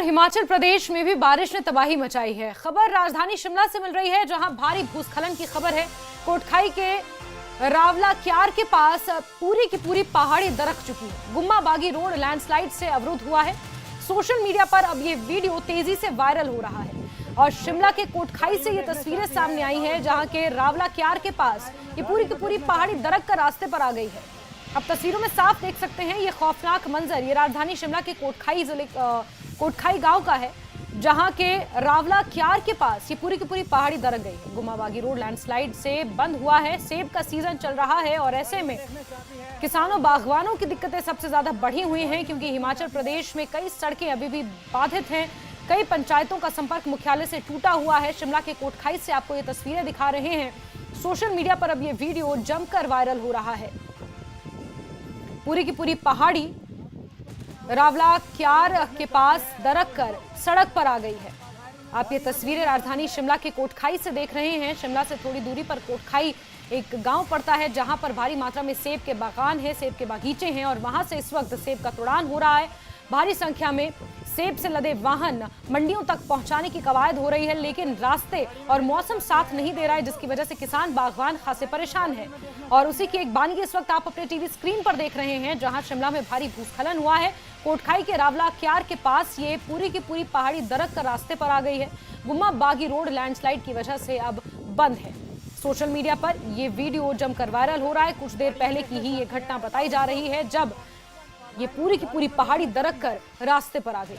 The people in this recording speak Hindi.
हिमाचल प्रदेश में भी बारिश ने तबाही मचाई है। खबर राजधानी शिमला से मिल रही है, जहां भारी भूस्खलन की खबर है। कोटखाई के रावला क्यार के पास पूरी की पूरी पहाड़ी दरक चुकी है। गुम्मा बागी रोड लैंडस्लाइड से अवरुद्ध हुआ है। सोशल मीडिया पर अब ये वीडियो तेजी से वायरल हो रहा है और शिमला के कोटखाई से ये तस्वीरें सामने आई हैं, जहां के रावला क्यार के पास ये पूरी की पूरी पहाड़ी दरक कर रास्ते पर आ गई है। अब तस्वीरों में साफ देख सकते हैं ये खौफनाक मंजर। ये राजधानी शिमला के कोटखाई गांव का है, जहां के रावला क्यार के पास ये पूरी की पूरी पहाड़ी दरक गई है। गुम्मा बागी रोड लैंडस्लाइड से बंद हुआ है। सेब का सीजन चल रहा है और ऐसे में किसानों बागवानों की दिक्कतें सबसे ज्यादा बढ़ी हुई हैं, क्योंकि हिमाचल प्रदेश में कई सड़कें अभी भी बाधित हैं। कई पंचायतों का संपर्क मुख्यालय से टूटा हुआ है। शिमला के कोटखाई से आपको ये तस्वीरें दिखा रहे हैं। सोशल मीडिया पर अब ये वीडियो जमकर वायरल हो रहा है। पूरी की पूरी पहाड़ी रावला क्यार के पास दरक कर सड़क पर आ गई है। आप ये तस्वीरें राजधानी शिमला के कोटखाई से देख रहे हैं। शिमला से थोड़ी दूरी पर कोटखाई एक गांव पड़ता है, जहां पर भारी मात्रा में सेब के बागान है, सेब के बागीचे हैं और वहां से इस वक्त सेब का तुड़ान हो रहा है। भारी संख्या में सेब से लदे वाहन मंडियों तक पहुंचाने की कवायद हो रही है, लेकिन रास्ते और मौसम साथ नहीं दे रहा है, जिसकी वजह से किसान बागवान खासे परेशान हैं। और उसी की एक बानगी इस वक्त आप अपने टीवी स्क्रीन पर देख रहे हैं, जहां शिमला में भारी भूस्खलन हुआ है। कोटखाई के रावला क्यार के पास ये पूरी की पूरी पहाड़ी दरक कर रास्ते पर आ गई है। गुम्मा बागी रोड लैंडस्लाइड की वजह से अब बंद है। सोशल मीडिया पर ये वीडियो जमकर वायरल हो रहा है। कुछ देर पहले की ही ये घटना बताई जा रही है, जब ये पूरी की पूरी पहाड़ी दरक कर रास्ते पर आ गई।